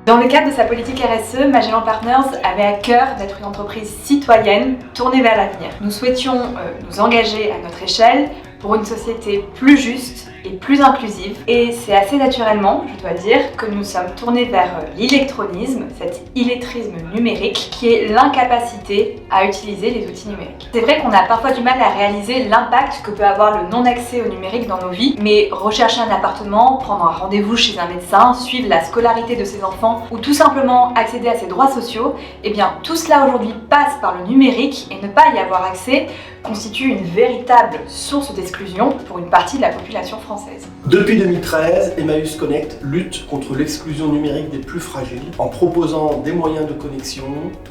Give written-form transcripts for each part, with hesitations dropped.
Dans le cadre de sa politique RSE, Magellan Partners avait à cœur d'être une entreprise citoyenne tournée vers l'avenir. Nous souhaitions nous engager à notre échelle pour une société plus juste et plus inclusive. Et c'est assez naturellement, je dois dire, que nous sommes tournés vers l'électronisme, cet illettrisme numérique qui est l'incapacité à utiliser les outils numériques. C'est vrai qu'on a parfois du mal à réaliser l'impact que peut avoir le non-accès au numérique dans nos vies, mais rechercher un appartement, prendre un rendez-vous chez un médecin, suivre la scolarité de ses enfants ou tout simplement accéder à ses droits sociaux, eh bien tout cela aujourd'hui passe par le numérique et ne pas y avoir accès constitue une véritable source d'exclusion pour une partie de la population française. Depuis 2013, Emmaüs Connect lutte contre l'exclusion numérique des plus fragiles en proposant des moyens de connexion,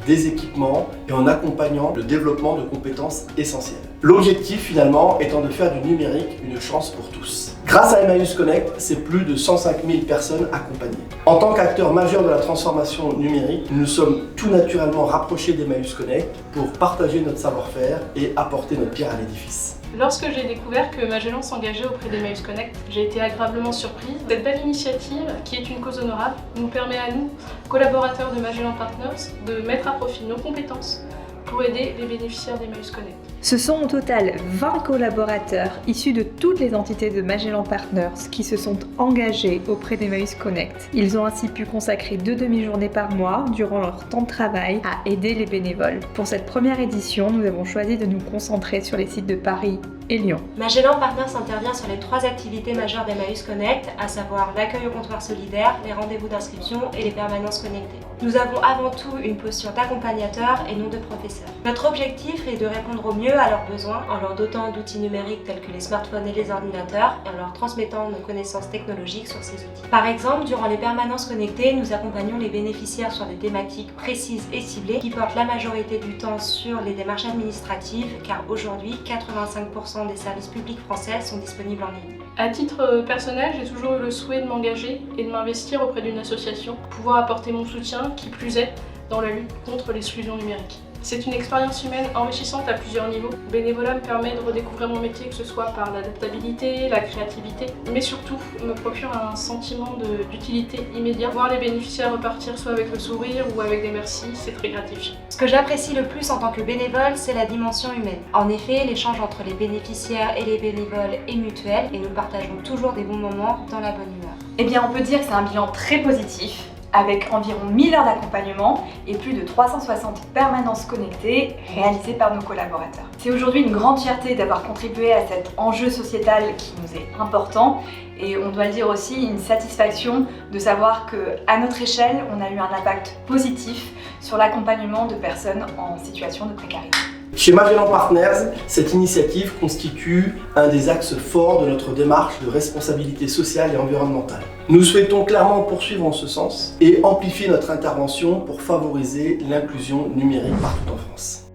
des équipements et en accompagnant le développement de compétences essentielles. L'objectif finalement étant de faire du numérique une chance pour tous. Grâce à Emmaüs Connect, c'est plus de 105 000 personnes accompagnées. En tant qu'acteur majeur de la transformation numérique, nous nous sommes tout naturellement rapprochés d'Emmaüs Connect pour partager notre savoir-faire et apporter notre pierre à l'édifice. Lorsque j'ai découvert que Magellan s'engageait auprès d'Emmaüs Connect, j'ai été agréablement surprise. Cette belle initiative, qui est une cause honorable, nous permet à nous, collaborateurs de Magellan Partners, de mettre à profit nos compétences pour aider les bénéficiaires d'Emmaüs Connect. Ce sont au total 20 collaborateurs issus de toutes les entités de Magellan Partners qui se sont engagés auprès d'Emmaüs Connect. Ils ont ainsi pu consacrer 2 demi-journées par mois durant leur temps de travail à aider les bénévoles. Pour cette première édition, nous avons choisi de nous concentrer sur les sites de Paris et Lyon. Magellan Partners intervient sur les 3 activités majeures d'Emmaüs Connect, à savoir l'accueil au comptoir solidaire, les rendez-vous d'inscription et les permanences connectées. Nous avons avant tout une posture d'accompagnateur et non de professeur. Notre objectif est de répondre au mieux à leurs besoins en leur dotant d'outils numériques tels que les smartphones et les ordinateurs et en leur transmettant nos connaissances technologiques sur ces outils. Par exemple, durant les permanences connectées, nous accompagnons les bénéficiaires sur des thématiques précises et ciblées qui portent la majorité du temps sur les démarches administratives car aujourd'hui, 85% des services publics français sont disponibles en ligne. À titre personnel, j'ai toujours eu le souhait de m'engager et de m'investir auprès d'une association pour pouvoir apporter mon soutien, qui plus est, dans la lutte contre l'exclusion numérique. C'est une expérience humaine enrichissante à plusieurs niveaux. Le bénévolat me permet de redécouvrir mon métier, que ce soit par l'adaptabilité, la créativité, mais surtout me procure un sentiment d'utilité immédiat. Voir les bénéficiaires repartir soit avec le sourire ou avec des merci, c'est très gratifiant. Ce que j'apprécie le plus en tant que bénévole, c'est la dimension humaine. En effet, l'échange entre les bénéficiaires et les bénévoles est mutuel et nous partageons toujours des bons moments dans la bonne humeur. Eh bien on peut dire que c'est un bilan très positif, avec environ 1000 heures d'accompagnement et plus de 360 permanences connectées réalisées par nos collaborateurs. C'est aujourd'hui une grande fierté d'avoir contribué à cet enjeu sociétal qui nous est important et on doit le dire aussi, une satisfaction de savoir qu'à notre échelle, on a eu un impact positif sur l'accompagnement de personnes en situation de précarité. Chez Magellan Partners, cette initiative constitue un des axes forts de notre démarche de responsabilité sociale et environnementale. Nous souhaitons clairement poursuivre en ce sens et amplifier notre intervention pour favoriser l'inclusion numérique partout en France.